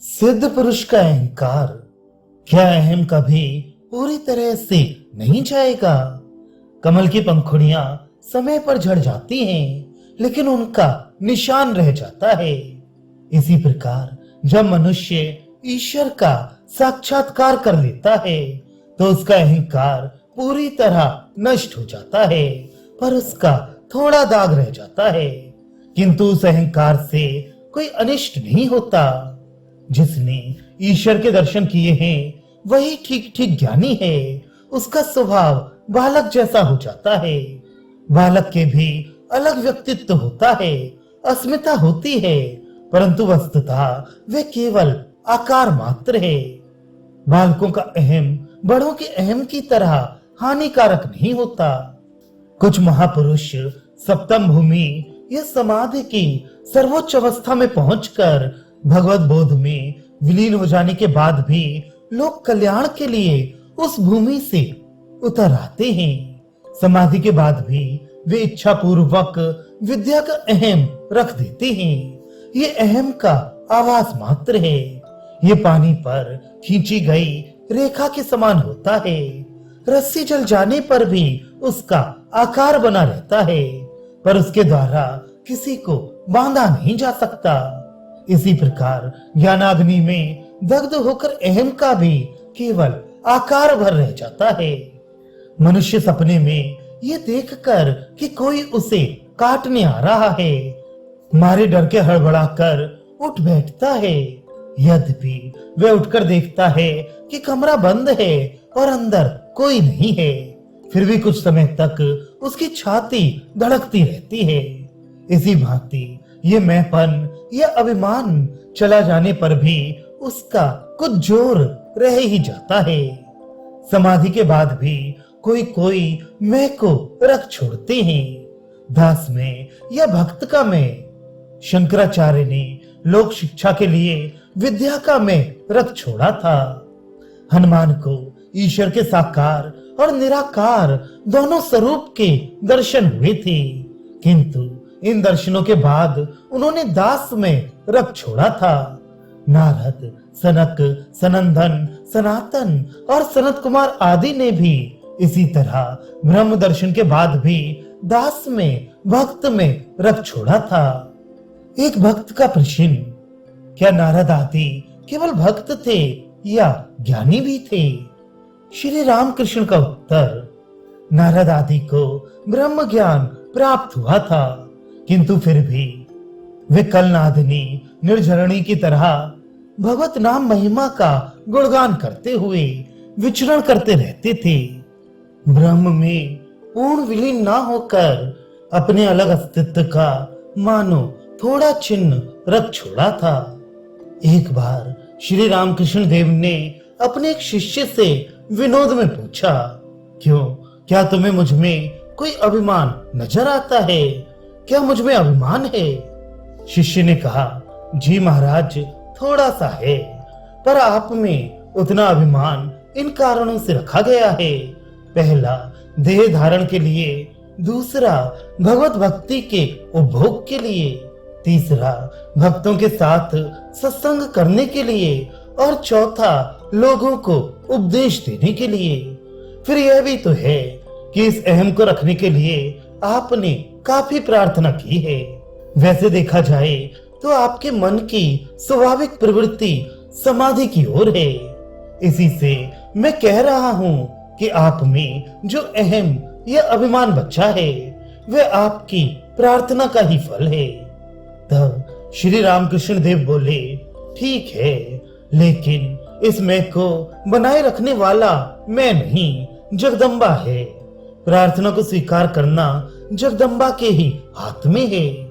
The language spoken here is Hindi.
सिद्ध पुरुष का अहंकार, क्या अहम कभी पूरी तरह से नहीं जाएगा? कमल की पंखुड़ियां समय पर झड़ जाती हैं, लेकिन उनका निशान रह जाता है। इसी प्रकार जब मनुष्य ईश्वर का साक्षात्कार कर लेता है तो उसका अहंकार पूरी तरह नष्ट हो जाता है, पर उसका थोड़ा दाग रह जाता है। किंतु उस अहंकार से कोई अनिष्ट नहीं होता। जिसने ईश्वर के दर्शन किए हैं वही ठीक ठीक ज्ञानी है। उसका स्वभाव बालक जैसा हो जाता है। बालक के भी अलग व्यक्तित्व होता है, अस्मिता होती है, परंतु वस्तुतः वे केवल आकार मात्र है। बालकों का अहम बड़ों के अहम की तरह हानिकारक नहीं होता। कुछ महापुरुष सप्तम भूमि या समाधि की सर्वोच्च अवस्था में पहुंचकर भगवत बोध में विलीन हो जाने के बाद भी लोक कल्याण के लिए उस भूमि से उतर आते हैं। समाधि के बाद भी वे इच्छा पूर्वक विद्या का अहम रख देते हैं। ये अहम का आवास मात्र है। ये पानी पर खींची गई रेखा के समान होता है। रस्सी जल जाने पर भी उसका आकार बना रहता है, पर उसके द्वारा किसी को बांधा नहीं जा सकता। इसी प्रकार ज्ञानाग्नि में दग्ध होकर अहम का भी केवल आकार भर रह जाता है। मनुष्य सपने में ये देखकर कि कोई उसे काटने आ रहा है, मारे डर के हड़बड़ाकर उठ बैठता है। यद्यपि वह उठकर देखता है कि कमरा बंद है और अंदर कोई नहीं है, फिर भी कुछ समय तक उसकी छाती धड़कती रहती है। इसी भांति ये मैंपन या अभिमान चला जाने पर भी उसका कुछ जोर रह ही जाता है। समाधि के बाद भी कोई कोई मैं को रख छोड़ते हैं, दास में या भक्त का मैं। शंकराचार्य ने लोक शिक्षा के लिए विद्या का मैं रख छोड़ा था। हनुमान को ईश्वर के साकार और निराकार दोनों स्वरूप के दर्शन हुए थे, किंतु इन दर्शनों के बाद उन्होंने दास में रख छोड़ा था। नारद, सनक, सनंदन, सनातन और सनत कुमार आदि ने भी इसी तरह ब्रह्म दर्शन के बाद भी दास में, भक्त में रख छोड़ा था। एक भक्त का प्रश्न, क्या नारद आदि केवल भक्त थे या ज्ञानी भी थे? श्री रामकृष्ण का उत्तर, नारद आदि को ब्रह्म ज्ञान प्राप्त हुआ था, किंतु फिर भी वे कलनादिनी निर्झरणी की तरह भगवत नाम महिमा का गुणगान करते हुए विचरण करते रहते थे। ब्रह्म में पूर्ण विलीन ना होकर अपने अलग अस्तित्व का मानो थोड़ा चिन्ह रख छोड़ा था। एक बार श्री रामकृष्ण देव ने अपने एक शिष्य से विनोद में पूछा, क्यों, क्या तुम्हें मुझ में कोई अभिमान नजर आता है? क्या मुझ में अभिमान है? शिष्य ने कहा, जी महाराज, थोड़ा सा है, पर आप में उतना अभिमान इन कारणों से रखा गया है। पहला, देह धारण के लिए, दूसरा, भगवत भक्ति के उपभोग के लिए, तीसरा, भक्तों के साथ सत्संग करने के लिए, और चौथा, लोगों को उपदेश देने के लिए। फिर यह भी तो है कि इस अहम को रखने के लिए आपने काफी प्रार्थना की है। वैसे देखा जाए तो आपके मन की स्वाभाविक प्रवृत्ति समाधि की ओर है। इसी से मैं कह रहा हूँ कि आप में जो अहम या अभिमान बचा है वह आपकी प्रार्थना का ही फल है। तब श्री रामकृष्ण देव बोले, ठीक है, लेकिन इस मैं को बनाए रखने वाला मैं नहीं, जगदम्बा है। प्रार्थना को स्वीकार करना जगदम्बा के ही हाथ में है।